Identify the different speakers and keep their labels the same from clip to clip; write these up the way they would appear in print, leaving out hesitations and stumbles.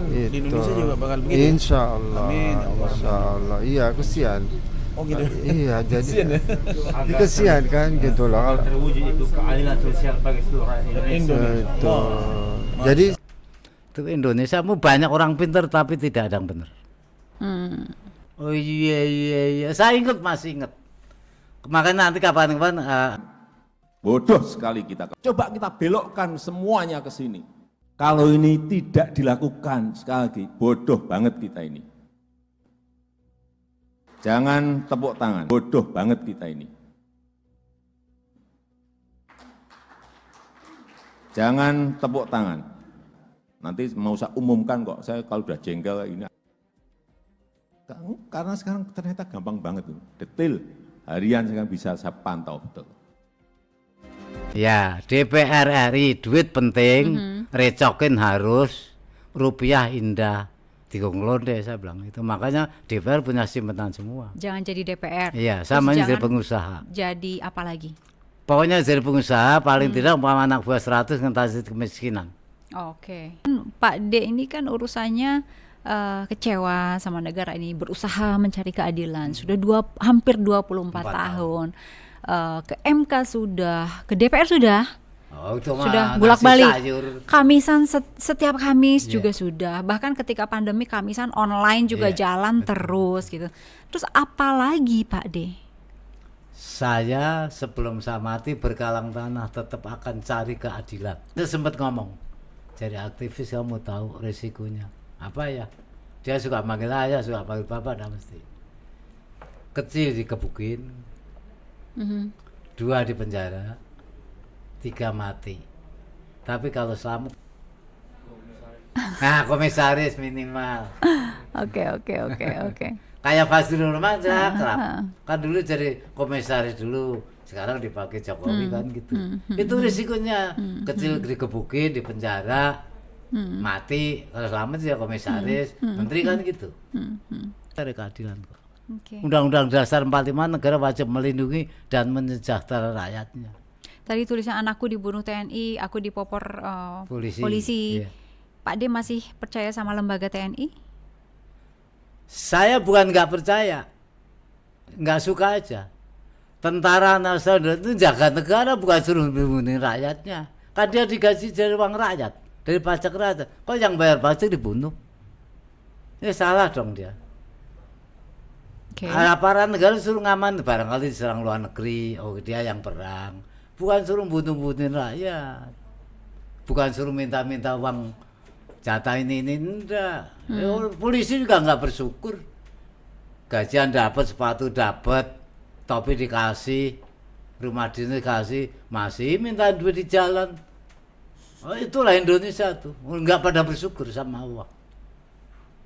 Speaker 1: mudah-mudahan di
Speaker 2: Itu.
Speaker 1: Indonesia juga bakal begitu.
Speaker 2: Insya Allah.
Speaker 1: Amin, ya Allah.
Speaker 2: Insya Allah. Iya, kesian.
Speaker 1: Oh gitu.
Speaker 2: Iya, jadi
Speaker 1: Kesian ya?
Speaker 2: kesian kan gitu loh. Kalau
Speaker 3: terwujud itu keadilan sosial bagi seluruh rakyat Indonesia.
Speaker 2: itu.
Speaker 1: Oh.
Speaker 2: Jadi
Speaker 4: Itu Indonesia banyak orang pintar tapi tidak ada yang benar. Oh iya. Saya masih ingat. Makanya nanti kapan-kapan
Speaker 5: Bodoh sekali kita. Coba kita belokkan semuanya ke sini. Kalau ini tidak dilakukan, sekali lagi, bodoh banget kita ini. Jangan tepuk tangan, bodoh banget kita ini. Jangan tepuk tangan. Nanti mau saya umumkan kok, saya kalau udah jengkel ini. Karena sekarang ternyata gampang banget, detail. Harian sekarang bisa saya pantau betul.
Speaker 4: ya DPR RI duit penting, recokin harus, rupiah indah. Digonglonde saya bilang itu. Makanya DPR punya simpenan semua.
Speaker 6: Jangan jadi DPR.
Speaker 4: Iya,
Speaker 6: Terus
Speaker 4: sama jadi
Speaker 6: jangan
Speaker 4: pengusaha.
Speaker 6: Jadi apa lagi?
Speaker 4: Pokoknya jadi pengusaha paling tidak umpama anak buah 100 ngentasi kemiskinan.
Speaker 6: Oke. Pak D ini kan urusannya kecewa sama negara ini, berusaha mencari keadilan. Sudah hampir 24 tahun. Ke MK sudah, ke DPR sudah.
Speaker 4: Oh, itu mah
Speaker 6: Sudah
Speaker 4: nasi
Speaker 6: bolak-balik.
Speaker 4: sayur.
Speaker 6: Kamisan setiap Kamis
Speaker 4: Iya.
Speaker 6: juga sudah. Bahkan ketika pandemi Kamisan online juga
Speaker 4: Iya,
Speaker 6: jalan terus gitu. Terus apa lagi Pak D?
Speaker 4: Saya sebelum saya mati berkalang tanah tetap akan cari keadilan. Dia sempat ngomong, jadi aktivis kamu tahu resikonya apa ya? Dia suka manggil ayah, suka panggil bapak, dah mesti. Kecil dikebukin, 2 di penjara, 3 mati. Tapi kalau selamat, nah komisaris minimal.
Speaker 6: Oke.
Speaker 4: Kayak Fazlur Rahman saya kerap. Kan dulu jadi komisaris dulu, sekarang dipakai Jokowi kan gitu. Itu risikonya. Kecil dikebukin, di penjara, mati, kalau selamat ya komisaris, menteri kan gitu. Cari keadilan kok.
Speaker 6: Oke.
Speaker 4: Undang-Undang Dasar 45 negara wajib melindungi dan mensejahterakan rakyatnya.
Speaker 6: Tadi tulisan anakku dibunuh TNI, aku dipopor polisi.
Speaker 4: Iya.
Speaker 6: Pak D masih percaya sama lembaga TNI?
Speaker 4: Saya bukan nggak percaya, nggak suka aja. Tentara nasional itu jaga negara, bukan suruh membunuh rakyatnya. Kan dia digaji dari uang rakyat, dari pajak rakyat. Kok yang bayar pajak dibunuh? Ya salah dong dia.
Speaker 6: Oke.
Speaker 4: Aparat negara suruh ngaman, barangkali diserang luar negeri, oh dia yang perang. Bukan suruh bunuh-bunuhin rakyat. Bukan suruh minta-minta uang jatah ini enggak. Polisi juga nggak bersyukur. Gajian dapat, sepatu dapat, topi dikasih, rumah dinas dikasih, masih minta duit di jalan. Oh, itulah Indonesia tuh, nggak pada bersyukur sama Allah.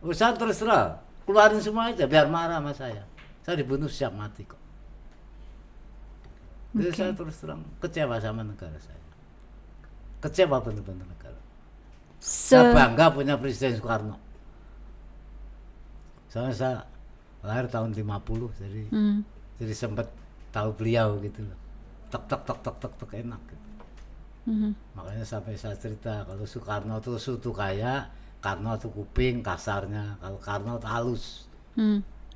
Speaker 4: Usaha terserah, keluarin semua aja biar marah sama saya. Saya dibunuh siap mati kok. Jadi saya terus terang kecewa sama negara saya. Kecewa benar-benar negara. Saya bangga punya Presiden Soekarno. Soalnya saya lahir tahun 50, jadi sempat tahu beliau gitu loh. Tek enak gitu. Makanya sampai saya cerita kalau Soekarno itu soto kaya, Karno itu kuping kasarnya, kalau Karno itu halus.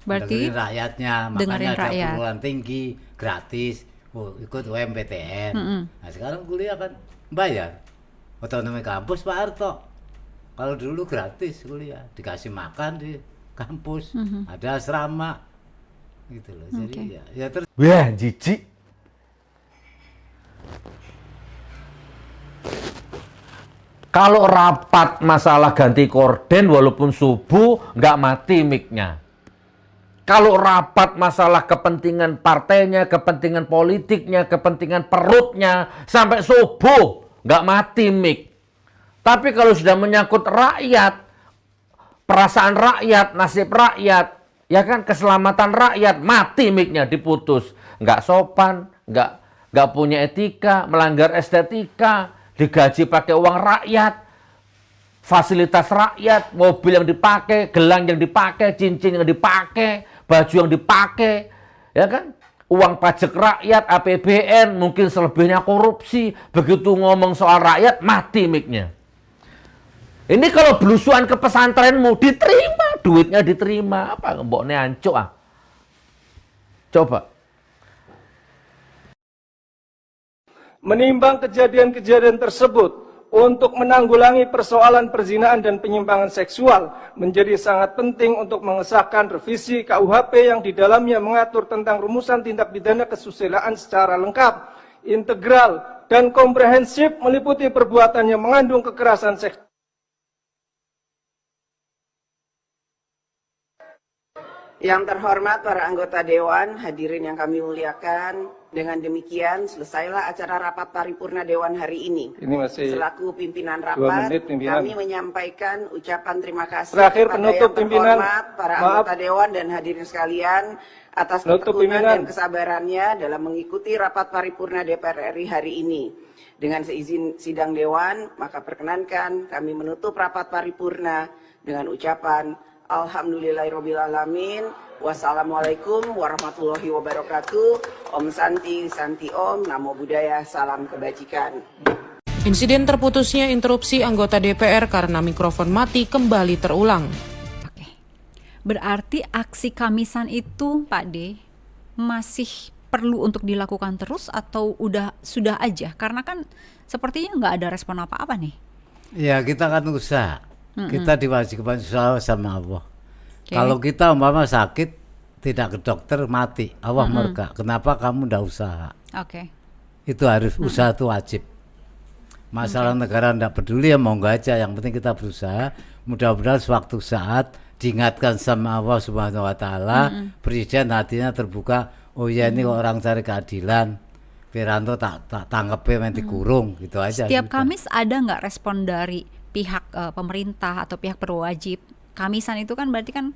Speaker 6: Berarti
Speaker 4: dengerin rakyatnya,
Speaker 6: dengerin
Speaker 4: makanya ada
Speaker 6: rakyat.
Speaker 4: perguruan tinggi gratis, ikut UMPTN. Nah sekarang kuliah kan bayar, otonomi kampus Pak Harto. Kalau dulu gratis kuliah, dikasih makan di kampus, ada asrama, gitu loh. Jadi ya terus.
Speaker 7: Wah, jijik. Kalau rapat masalah ganti korden walaupun subuh nggak mati mic-nya. Kalau rapat masalah kepentingan partainya, kepentingan politiknya, kepentingan perutnya sampai subuh nggak mati mic. Tapi kalau sudah menyangkut rakyat, perasaan rakyat, nasib rakyat, ya kan keselamatan rakyat, mati mic-nya, diputus. Nggak sopan, nggak punya etika, melanggar estetika, digaji pakai uang rakyat, fasilitas rakyat, mobil yang dipakai, gelang yang dipakai, cincin yang dipakai, baju yang dipakai, ya kan? Uang pajak rakyat, APBN, mungkin selebihnya korupsi. Begitu ngomong soal rakyat, mati mic-nya. Ini kalau belusuan ke pesantrenmu diterima, duitnya diterima, apa mbokne ancuk ah. Coba.
Speaker 1: Menimbang kejadian-kejadian tersebut, untuk menanggulangi persoalan perzinahan dan penyimpangan seksual menjadi sangat penting untuk mengesahkan revisi KUHP yang di dalamnya mengatur tentang rumusan tindak pidana kesusilaan secara lengkap, integral, dan komprehensif meliputi perbuatan yang mengandung kekerasan seksual.
Speaker 8: Yang terhormat para anggota Dewan, hadirin yang kami muliakan, dengan demikian selesailah acara rapat paripurna Dewan hari ini.
Speaker 1: Ini masih
Speaker 8: Selaku pimpinan
Speaker 1: 2
Speaker 8: rapat,
Speaker 1: menit, pimpinan.
Speaker 8: kami menyampaikan ucapan terima kasih
Speaker 1: Terakhir,
Speaker 8: kepada
Speaker 1: penutup,
Speaker 8: yang
Speaker 1: pimpinan.
Speaker 8: terhormat, para
Speaker 1: Maaf.
Speaker 8: anggota Dewan dan hadirin sekalian, atas
Speaker 1: Penutup,
Speaker 8: ketekunan
Speaker 1: pimpinan.
Speaker 8: dan kesabarannya dalam mengikuti rapat paripurna DPR RI hari ini. Dengan seizin sidang Dewan, maka perkenankan kami menutup rapat paripurna dengan ucapan Alhamdulillahirrabbilalamin. Wassalamualaikum warahmatullahi wabarakatuh. Om Santi, Santi Om, Namo Buddhaya, salam kebajikan.
Speaker 9: Insiden terputusnya interupsi anggota DPR karena mikrofon mati kembali terulang.
Speaker 6: Oke. Berarti aksi Kamisan itu, Pak D, masih perlu untuk dilakukan terus atau sudah aja? Karena kan sepertinya nggak ada respon apa-apa nih.
Speaker 4: Ya kita kan usaha. Kita diwajibkan usaha sama Allah.
Speaker 6: Okay.
Speaker 4: Kalau kita umpama sakit tidak ke dokter mati, Allah murka. Kenapa kamu ndak usaha?
Speaker 6: Oke.
Speaker 4: Itu harus usaha itu wajib. Masalah negara ndak peduli ya monggo aja. Yang penting kita berusaha. Mudah-mudahan suatu saat diingatkan sama Allah Subhanahu Wa Taala, presiden hatinya terbuka. Oh ya ini orang cari keadilan. Wiranto tak tanggepnya nanti kurung gitu aja.
Speaker 6: Setiap
Speaker 4: sudah.
Speaker 6: Kamis ada nggak respon dari pihak pemerintah atau pihak berwajib? Kamisan itu kan berarti kan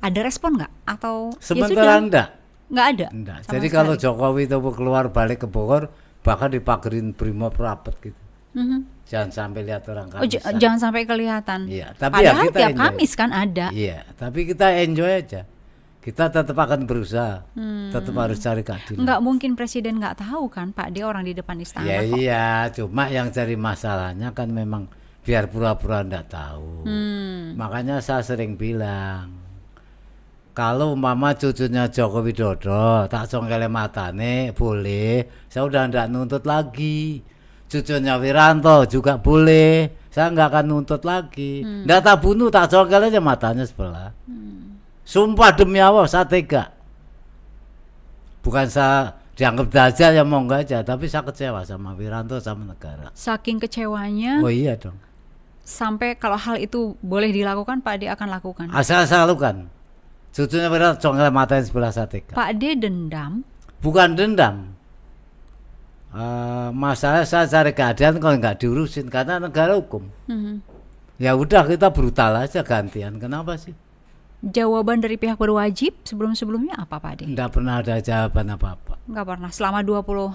Speaker 6: ada respon nggak? Atau
Speaker 4: Sementara enggak.
Speaker 6: Nggak ada?
Speaker 4: Enggak.
Speaker 6: Sama
Speaker 4: Jadi
Speaker 6: sekali?
Speaker 4: kalau Jokowi itu keluar balik ke Bogor, bahkan dipagerin Brimob rapet gitu. Jangan sampai lihat orang
Speaker 6: Oh,
Speaker 4: Kamisan.
Speaker 6: jangan sampai kelihatan.
Speaker 4: Iya, tapi ya
Speaker 6: Padahal
Speaker 4: kita
Speaker 6: tiap
Speaker 4: enjoy.
Speaker 6: Kamis kan ada.
Speaker 4: Iya, tapi kita enjoy aja. Kita tetap akan berusaha, tetap harus cari keadilan.
Speaker 6: Nggak mungkin presiden nggak tahu kan, Pak, dia orang di depan istana
Speaker 4: Ya
Speaker 6: kok.
Speaker 4: iya, cuma yang cari masalahnya kan memang biar pura-pura enggak tahu. Makanya saya sering bilang, kalau mama cucunya Joko Widodo tak congkele matane boleh, saya udah enggak nuntut lagi. Cucunya Wiranto juga boleh, saya nggak akan nuntut lagi. Nggak tak bunuh, tak congkel aja matanya sebelah. Sumpah demi Allah, saya tega. Bukan saya dianggap dajal ya monggo aja, tapi saya kecewa sama Wiranto sama negara.
Speaker 6: Saking kecewanya
Speaker 4: Oh iya dong.
Speaker 6: sampai kalau hal itu boleh dilakukan, Pak D akan lakukan.
Speaker 4: Asal saya lakukan. Cucunya Wiranto congkel matanya sebelah saya tega.
Speaker 6: Pak D dendam.
Speaker 4: Bukan dendam. Masalah saya cari keadilan kalau nggak diurusin karena negara hukum. Ya udah kita brutal aja gantian. Kenapa sih?
Speaker 6: Jawaban dari pihak berwajib sebelum-sebelumnya apa, Pak D?
Speaker 4: Nggak pernah ada jawaban apa-apa.
Speaker 6: Nggak pernah. Selama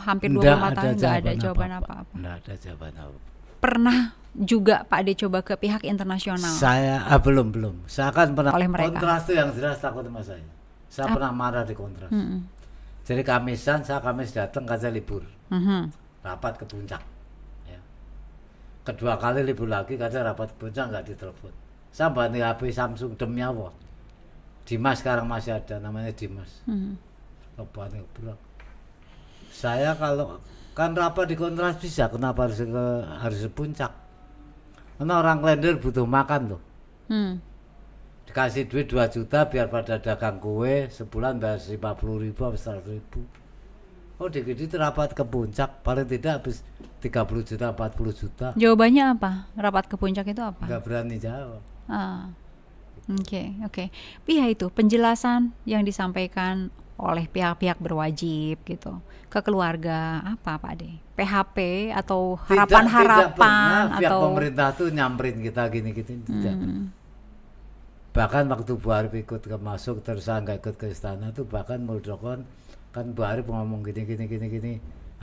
Speaker 6: hampir 25
Speaker 4: Nggak
Speaker 6: tahun nggak ada jawaban apa-apa.
Speaker 4: Nggak ada jawaban apa-apa.
Speaker 6: Pernah juga Pak D coba ke pihak internasional.
Speaker 4: Saya belum. Saya kan pernah
Speaker 6: Oleh mereka.
Speaker 4: kontras itu yang jelas takut sama saya. Saya pernah marah di kontras. Jadi Kamisan, saya Kamis datang kaca libur. Rapat ke puncak. Ya. Kedua kali libur lagi kaca rapat ke puncak nggak ditelepon. Saya bantu HP Samsung demi Allah. Dimas sekarang masih ada, namanya Dimas. Bantu pulang. Saya kalau kan rapat di kontras bisa, kenapa harus ke puncak? Karena orang klender butuh makan loh. Dikasih duit 2 juta biar pada dagang kue sebulan bayar 50.000 atau 100.000. Oh dikit-dikit rapat ke puncak paling tidak habis 30 juta 40 juta.
Speaker 6: Jawabannya apa? Rapat ke puncak itu apa?
Speaker 4: Nggak berani jawab.
Speaker 6: Oke. Iya itu penjelasan yang disampaikan oleh pihak-pihak berwajib gitu ke keluarga apa Pak D? PHP atau
Speaker 4: Tidak
Speaker 6: harapan-harapan
Speaker 4: pernah pihak
Speaker 6: atau
Speaker 4: pemerintah tuh nyamperin kita gini-gini tidak. Bahkan waktu Bu Arif ikut ke masuk terus saya nggak ikut ke istana tuh bahkan Muldoko kan Bu Arif ngomong gini.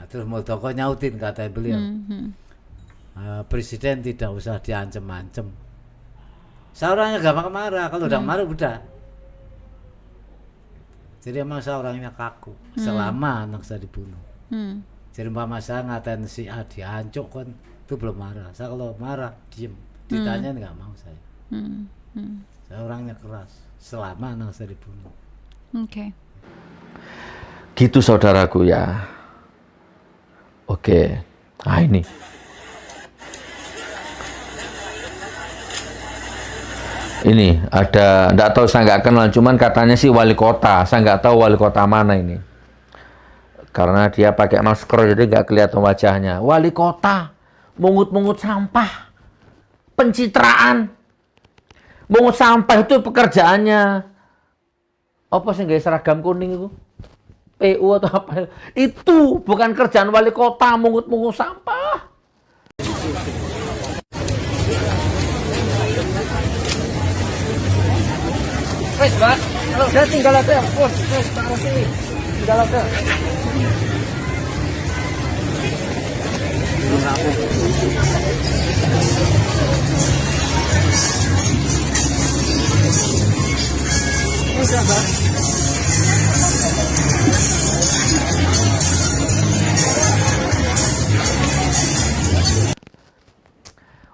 Speaker 4: Nah, terus Muldoko nyautin kata beliau. Presiden tidak usah diancem-ancem. Saya orangnya gampang marah, kalau udah marah udah. Jadi emang saya orangnya kaku selama anak saya dibunuh. Jadi umpama saya ngatain si A diancuk kan itu belum marah. Saya kalau marah diem. Ditanya nggak mau saya. Saya orangnya keras. Selama anak saya dibunuh.
Speaker 6: Oke.
Speaker 7: Gitu saudaraku ya. Oke. Nah ini. Ini ada, enggak tahu, saya nggak kenal, cuman katanya sih wali kota. Saya nggak tahu wali kota mana ini. Karena dia pakai masker jadi nggak kelihatan wajahnya. Wali kota mungut-mungut sampah, pencitraan. Mungut sampah itu pekerjaannya. Apa sih nggak seragam kuning itu? PU atau apa? Itu bukan kerjaan wali kota mungut-mungut sampah.
Speaker 1: Wes, Mbak. Kalau saya tinggal aja. Bos, Pak sini. Tinggal aja.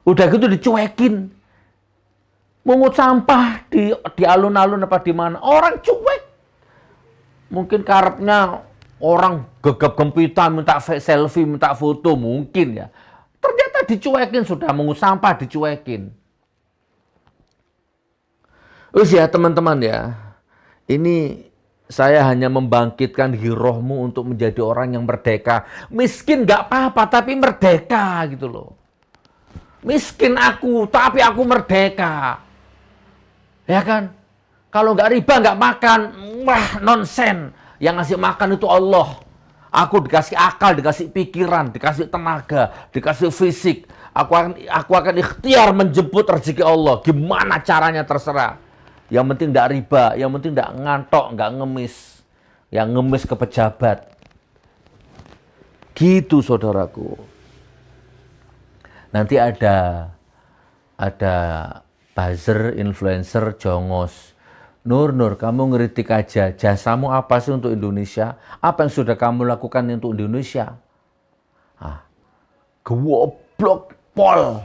Speaker 7: Udah gitu dicuekin. Mungut sampah di alun-alun apa di mana. Orang cuek. Mungkin karepnya orang gegap gempitan minta selfie, minta foto mungkin ya. Ternyata dicuekin, sudah mungut sampah dicuekin. Terus ya teman-teman ya. Ini saya hanya membangkitkan girohmu untuk menjadi orang yang merdeka. Miskin nggak apa-apa tapi merdeka gitu loh. Miskin aku tapi aku merdeka. Ya kan? Kalau nggak riba nggak makan, wah nonsen. Yang ngasih makan itu Allah. Aku dikasih akal, dikasih pikiran, dikasih tenaga, dikasih fisik. Aku akan ikhtiar menjemput rezeki Allah. Gimana caranya terserah. Yang penting nggak riba, yang penting nggak ngantok, nggak ngemis. Yang ngemis ke pejabat. Gitu saudaraku. Nanti ada buzzer, influencer, jongos. Nur, kamu ngeritik aja. Jasamu apa sih untuk Indonesia? Apa yang sudah kamu lakukan untuk Indonesia? Goblok pol.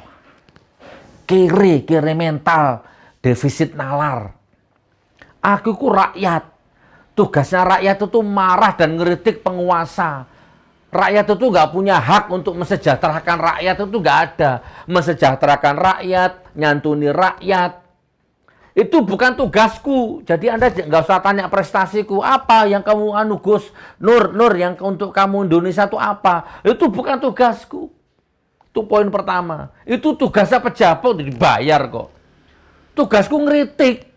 Speaker 7: Kiri mental. Defisit nalar. Aku ku rakyat. Tugasnya rakyat itu marah dan ngeritik penguasa. Rakyat itu nggak punya hak untuk mesejahterakan rakyat, itu nggak ada. Mesejahterakan rakyat, nyantuni rakyat. Itu bukan tugasku. Jadi Anda nggak usah tanya prestasiku. Apa yang kamu Gus? Nur, yang untuk kamu Indonesia itu apa? Itu bukan tugasku. Itu poin pertama. Itu tugasnya pejabat, dibayar kok. Tugasku ngeritik.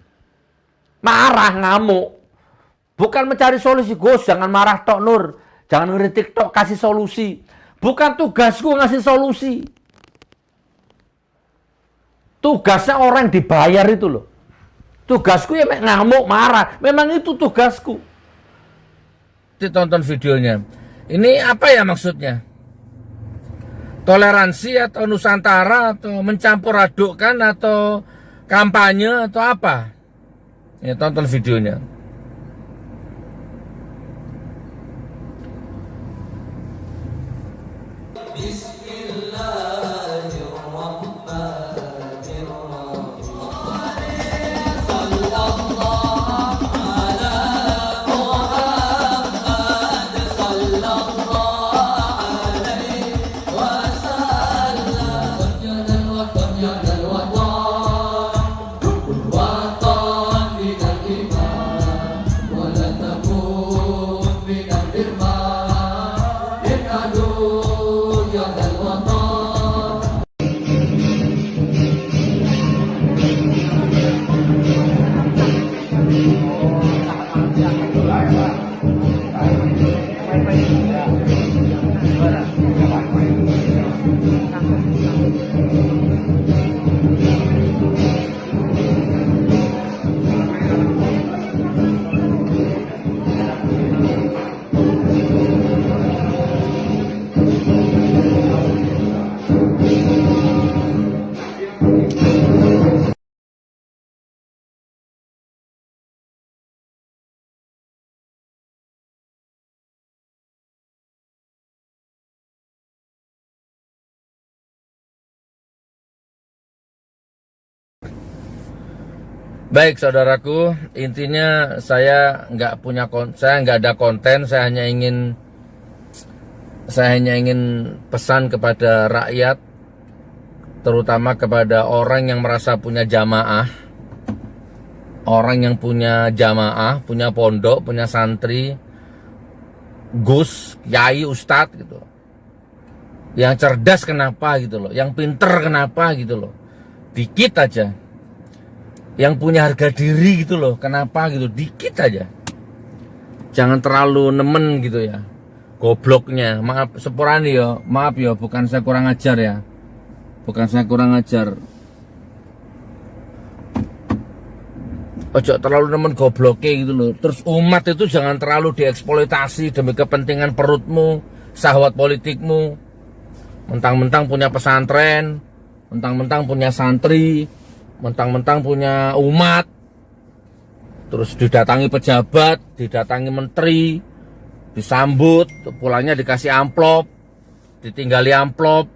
Speaker 7: Marah, ngamuk. Bukan mencari solusi. Gus, jangan marah tok Nur. Jangan ngeritik tok, kasih solusi. Bukan tugasku ngasih solusi. Tugasnya orang yang dibayar itu loh. Tugasku ya ngamuk, marah. Memang itu tugasku. Ditonton videonya. Ini apa ya maksudnya? Toleransi atau Nusantara atau mencampur adukkan atau kampanye atau apa? Ya, tonton videonya. Baik saudaraku, intinya saya nggak ada konten, saya hanya ingin pesan kepada rakyat, terutama kepada orang yang merasa punya jamaah, punya pondok, punya santri, gus, yai, ustadz gitu. Yang cerdas kenapa gitu loh, yang pinter kenapa gitu loh, dikit aja. Yang punya harga diri gitu loh, kenapa gitu, dikit aja. Jangan terlalu nemen gitu ya, gobloknya. Maaf sepurane ya, maaf ya, bukan saya kurang ajar ya, bukan saya kurang ajar. Ojo terlalu nemen gobloknya gitu loh. Terus umat itu jangan terlalu dieksploitasi demi kepentingan perutmu, syahwat politikmu. Mentang-mentang punya pesantren, mentang-mentang punya santri, mentang-mentang punya umat, terus didatangi pejabat, didatangi menteri, disambut, pulangnya dikasih amplop, ditinggali amplop,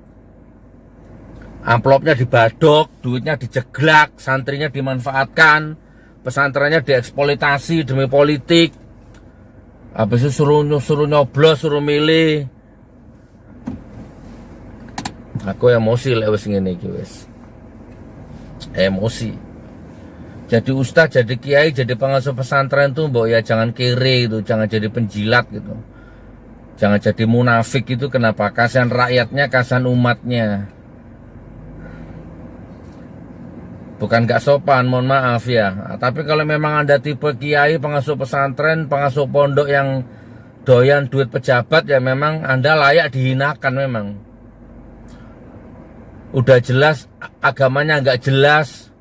Speaker 7: amplopnya dibadok, duitnya dijeglak, santrinya dimanfaatkan, pesantrennya dieksploitasi demi politik, habis itu suruh nyoblos, suruh milih. Aku emosi lek wis ngene iki wis. Emosi. Jadi ustaz, jadi kiai, jadi pengasuh pesantren tuh mbok ya jangan kere itu, jangan jadi penjilat gitu. Jangan jadi munafik itu, kenapa? Kasihan rakyatnya, kasihan umatnya. Bukan gak sopan, mohon maaf ya. Tapi kalau memang Anda tipe kiai, pengasuh pesantren, pengasuh pondok yang doyan duit pejabat, ya memang Anda layak dihinakan memang. Udah jelas agamanya nggak jelas,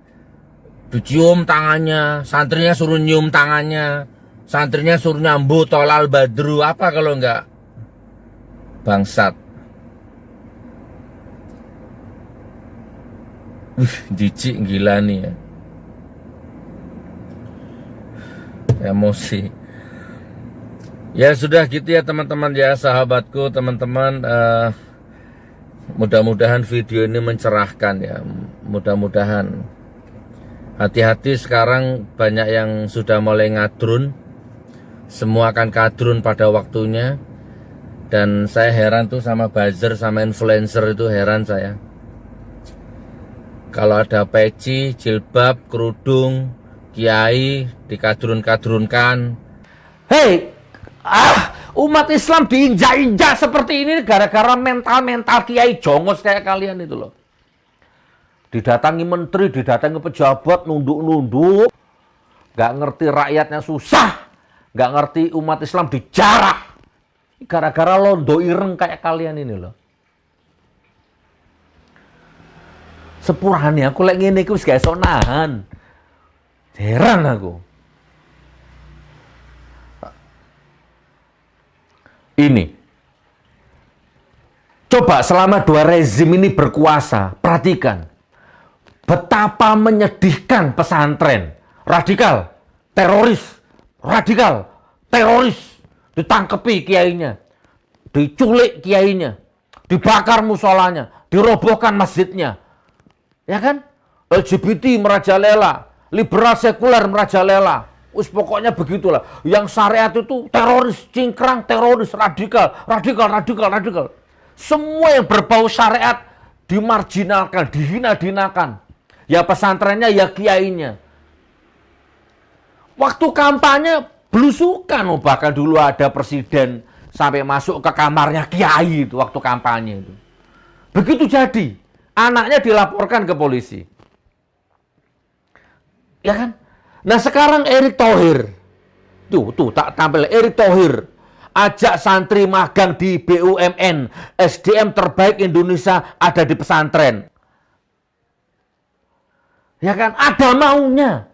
Speaker 7: dicium tangannya, santrinya suruh nyium tangannya, santrinya suruh nyambut tolal badru, apa kalau nggak bangsat. Jijik gila nih ya, emosi. Ya sudah gitu ya teman-teman ya, sahabatku, teman-teman. Mudah-mudahan video ini mencerahkan ya, mudah-mudahan. Hati-hati sekarang banyak yang sudah mulai ngadrun, semua akan kadrun pada waktunya. Dan saya heran tuh sama buzzer, sama influencer itu heran saya. Kalau ada peci, jilbab, kerudung, kiai dikadrun-kadrunkan. Hei, umat Islam diinjak-injak seperti ini gara-gara mental-mental kiai jongos kayak kalian itu loh. Didatangi menteri, didatangi pejabat, nunduk-nunduk. Gak ngerti rakyatnya susah. Gak ngerti umat Islam dijarah. Gara-gara londo ireng kayak kalian ini loh. Sepurane aku lek ngene iki wis gak iso nahan. Heran aku. Ini. Coba selama 2 rezim ini berkuasa, perhatikan. Betapa menyedihkan pesantren. Radikal, teroris, ditangkepi kiainya, diculik kiainya, dibakar musolanya, dirobohkan masjidnya. Ya kan? LGBT merajalela, liberal sekuler merajalela. Wis pokoknya begitulah. Yang syariat itu teroris, cingkrang, teroris, radikal. Semua yang berbau syariat dimarginalkan, dihina-hinakan. Ya pesantrennya, ya kiainya. Waktu kampanye belusukan, bahkan dulu ada presiden sampai masuk ke kamarnya kiai itu waktu kampanye itu. Begitu jadi, anaknya dilaporkan ke polisi. Ya kan? Nah sekarang Erick Thohir, tuh tak tampil Erick Thohir, ajak santri magang di BUMN, SDM terbaik Indonesia ada di pesantren. Ya kan, ada maunya.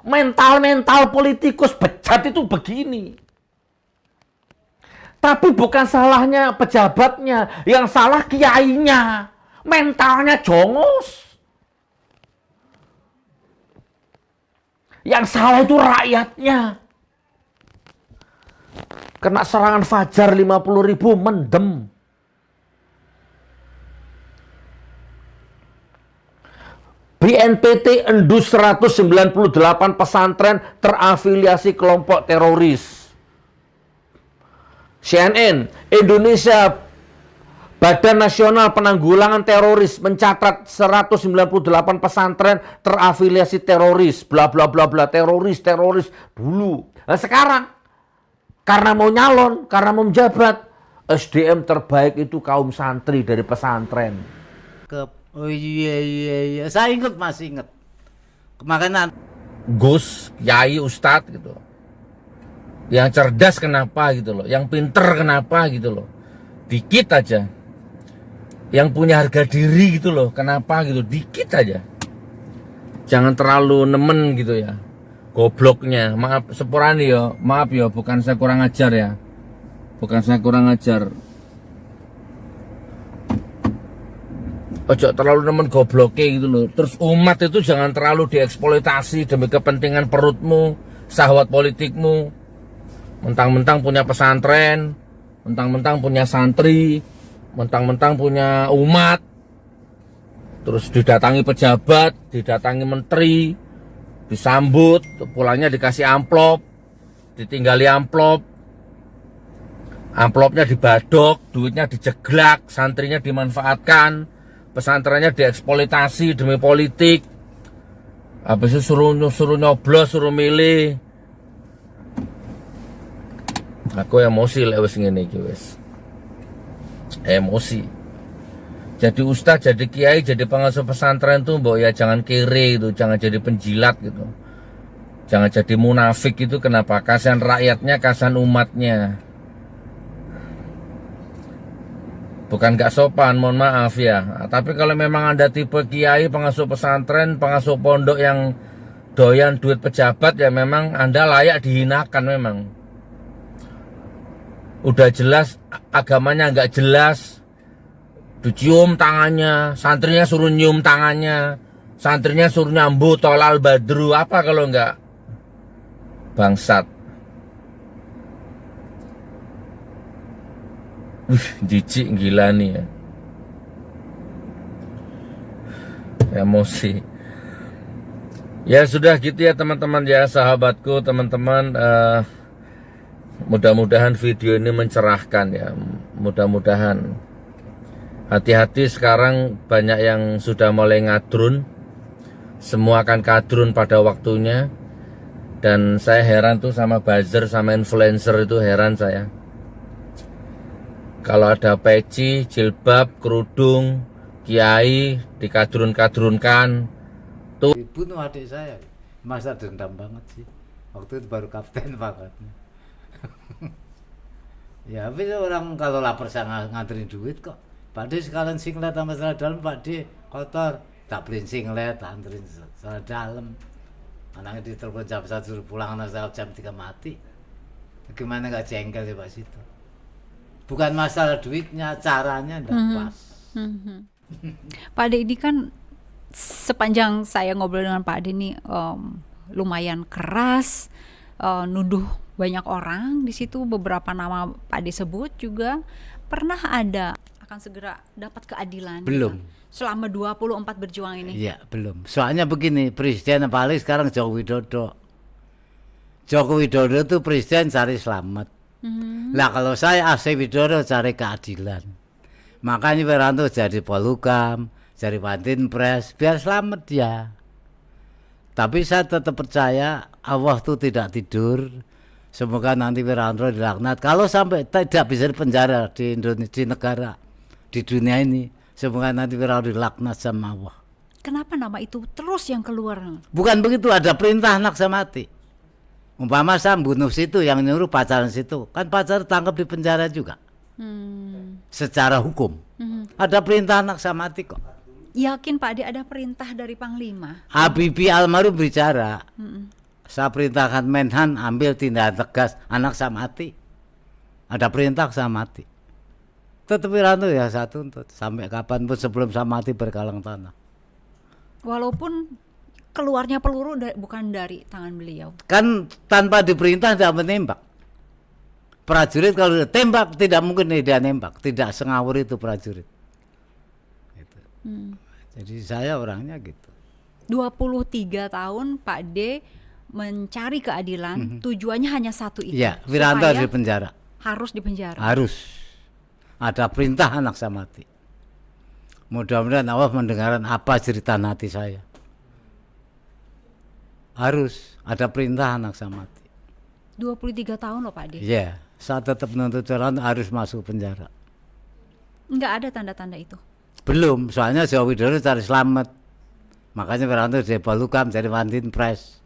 Speaker 7: Mental politikus bejat itu begini. Tapi bukan salahnya pejabatnya, yang salah kiainya. Mentalnya jongos. Yang salah itu rakyatnya. Kena serangan fajar 50.000 mendem. BNPT endus 198 pesantren terafiliasi kelompok teroris. CNN, Indonesia Badan Nasional Penanggulangan Teroris mencatat 198 pesantren terafiliasi teroris, bla bla bla bla, teroris dulu. Nah, sekarang karena mau nyalon, karena mau menjabat, SDM terbaik itu kaum santri dari pesantren.
Speaker 4: Oh iya, saya ingat, masih ingat. Makanya
Speaker 7: Gus, Yai, Ustadz gitu. Yang cerdas kenapa gitu loh, yang pinter kenapa gitu loh. Dikit aja. Yang punya harga diri gitu loh, kenapa gitu, dikit aja. Jangan terlalu nemen gitu ya. Gobloknya, maaf sepurane ya, maaf ya, bukan saya kurang ajar ya. Bukan saya kurang ajar. Ojo terlalu nemen gobloknya gitu loh. Terus umat itu jangan terlalu dieksploitasi demi kepentingan perutmu, syahwat politikmu. Mentang-mentang punya pesantren, mentang-mentang punya santri, mentang-mentang punya umat, terus didatangi pejabat, didatangi menteri, disambut, pulangnya dikasih amplop, ditinggali amplop, amplopnya dibadok, duitnya dijeglak, santrinya dimanfaatkan, pesantrennya dieksploitasi demi politik, habis itu suruh nyoblos, suruh milih. Aku emosi lewat ngene iki wis. Emosi. Jadi ustaz, jadi kiai, jadi pengasuh pesantren tuh mbok ya jangan kere itu, jangan jadi penjilat gitu. Jangan jadi munafik itu, kenapa? Kasihan rakyatnya, kasihan umatnya. Bukan gak sopan, mohon maaf ya. Tapi kalau memang Anda tipe kiai, pengasuh pesantren, pengasuh pondok yang doyan duit pejabat, ya memang Anda layak dihinakan memang. Udah jelas agamanya nggak jelas, dicium tangannya, santrinya suruh nyium tangannya, santrinya suruh nyambu tolal badru, apa kalau nggak bangsat. Jijik gila nih ya. Emosi. Ya sudah gitu ya teman-teman ya, sahabatku, teman-teman. Mudah-mudahan video ini mencerahkan ya, mudah-mudahan. Hati-hati sekarang banyak yang sudah mulai ngadrun, semua akan kadrun pada waktunya. Dan saya heran tuh sama buzzer, sama influencer itu heran saya. Kalau ada peci, jilbab, kerudung, kiai dikadrun-kadrunkan tuh.
Speaker 4: dibunuh adik saya, masa dendam banget sih. Waktu itu baru kapten pangkatnya. Ya habis orang kalau lapar saya nganterin duit kok. Pak D sekalian singlet sama celana dalam, Pak D kotor, tak beliin singlet, anterin celana dalam. Anaknya ditelepon jam 1 suruh pulang, anak saya jam 3 mati. Gimana gak jengkel ya Pak situ? Bukan masalah duitnya, caranya ndak pas.
Speaker 6: Pak Ade ini kan sepanjang saya ngobrol dengan Pak Ade ini lumayan keras, nuduh banyak orang. Di situ beberapa nama Pak Ade sebut juga. Pernah ada akan segera dapat keadilan?
Speaker 4: Belum.
Speaker 6: Selama 24 berjuang ini?
Speaker 4: Iya, belum. Soalnya begini, presiden yang paling sekarang Joko Widodo. Joko Widodo itu presiden cari selamat. Lah kalau saya AC Widodo cari keadilan. Makanya Wiranto jadi Polhukam, jadi Watinpres, biar selamat dia. Tapi saya tetap percaya Allah itu tidak tidur. Semoga nanti Wiranto dilaknat. Kalau sampai tidak bisa dipenjara di Indonesia, di negara, di dunia ini, semoga nanti Wiranto dilaknat sama Allah.
Speaker 6: Kenapa nama itu terus yang keluar?
Speaker 4: Bukan begitu, ada perintah naksa mati. Umpama saya bunuh situ, yang nyuruh pacaran situ, kan pacar tangkap di penjara juga. Secara hukum ada perintah naksa mati kok.
Speaker 6: Yakin Pak Ade ada perintah dari Panglima?
Speaker 4: Habibie almarhum bicara, saya perintahkan Menhan ambil tindakan tegas, anak saya mati. Ada perintah saya mati. Tetap Wiranto ya saya tuntut sampai kapanpun sebelum saya mati berkalang tanah.
Speaker 6: Walaupun keluarnya peluru bukan dari tangan beliau.
Speaker 4: Kan tanpa diperintah tidak menembak. Prajurit kalau tembak tidak mungkin dia nembak, tidak sengawur itu prajurit. Gitu. Jadi saya orangnya gitu.
Speaker 6: 23 tahun Pak D mencari keadilan, tujuannya hanya satu itu.
Speaker 4: Iya, Wiranto
Speaker 6: supaya
Speaker 4: di penjara.
Speaker 6: harus di penjara.
Speaker 4: Harus. Ada perintah anak saya mati. Mudah-mudahan Allah mendengarkan apa cerita hati saya. Harus ada perintah anak saya mati.
Speaker 6: 23 tahun loh Pak D.
Speaker 4: Iya, saya tetap menuntut Wiranto harus masuk penjara.
Speaker 6: Nggak ada tanda-tanda itu.
Speaker 4: Belum, soalnya Jawa Widodo cari selamat. Makanya Wiranto jadi Polhukam, jadi Wantin Pres.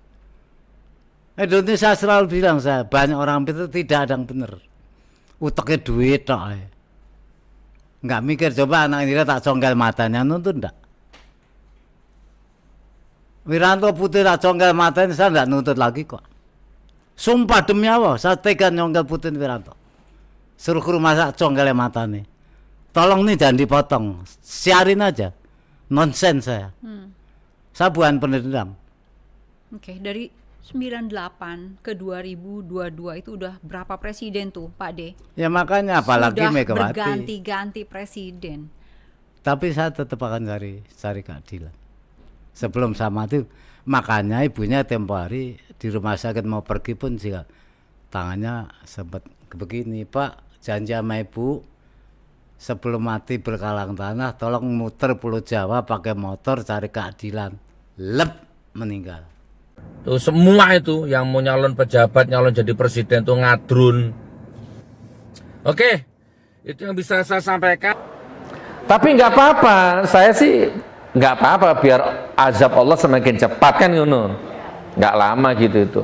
Speaker 4: Indonesia selalu bilang saya, banyak orang itu tidak ada yang benar. Utaknya duit tok. Nggak mikir, coba anak ini tak congkel matanya, nuntut enggak? Wiranto Putih tak congkel matanya, saya enggak nuntut lagi kok. Sumpah demi Allah, saya tega nyongkel Putih Wiranto. Suruh ke rumah saya congkel matanya. Tolong nih jangan dipotong, siarin aja. Nonsen saya. Saya bukan pendendam.
Speaker 6: Oke, dari 98 ke 2022 itu udah berapa presiden tuh Pak D?
Speaker 4: Ya makanya apalagi
Speaker 6: Sudah
Speaker 4: Megawati.
Speaker 6: berganti-ganti presiden.
Speaker 4: Tapi saya tetap akan cari keadilan. Sebelum saya mati, makanya ibunya tempo hari di rumah sakit mau pergi pun juga tangannya sempat begini, Pak, janji sama ibu sebelum mati berkalang tanah, tolong muter Pulau Jawa pakai motor cari keadilan. Lep, meninggal.
Speaker 7: Tuh semua itu yang mau nyalon pejabat, nyalon jadi presiden tuh ngadrun. Oke, itu yang bisa saya sampaikan. Tapi nggak apa-apa, saya sih nggak apa-apa biar azab Allah semakin cepat kan Yuno. Nggak lama gitu itu.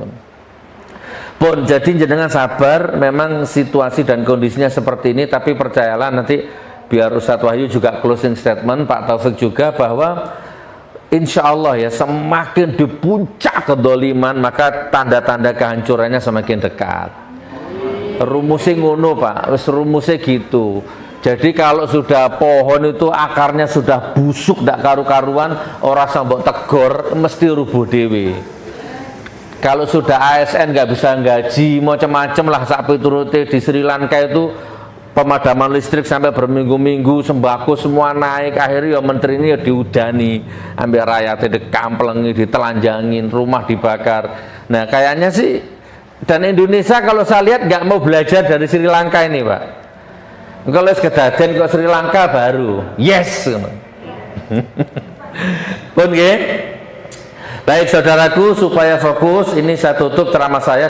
Speaker 7: Pun jadi jenengan sabar, memang situasi dan kondisinya seperti ini, tapi percayalah nanti biar Ustadz Wahyu juga closing statement, Pak Taufik juga, bahwa insya Allah ya semakin di puncak kedoliman maka tanda-tanda kehancurannya semakin dekat. Rumusnya ngono Pak, rumusnya gitu. Jadi kalau sudah pohon itu akarnya sudah busuk, tidak karu-karuan, orang sambok tegor mesti rubuh dewe. Kalau sudah ASN nggak bisa gaji, macam-macam lah sapi turute di Sri Lanka itu pemadaman listrik sampai berminggu-minggu, sembako semua naik, akhirnya ya menteri ini ya diudani, ambil rakyatnya dikamplengi, ditelanjangin, rumah dibakar. Nah kayaknya sih, dan Indonesia kalau saya lihat nggak mau belajar dari Sri Lanka ini Pak. Kalau kedadian ke Sri Lanka baru, yes. Pun Baik saudaraku, supaya fokus, ini saya tutup ceramah saya.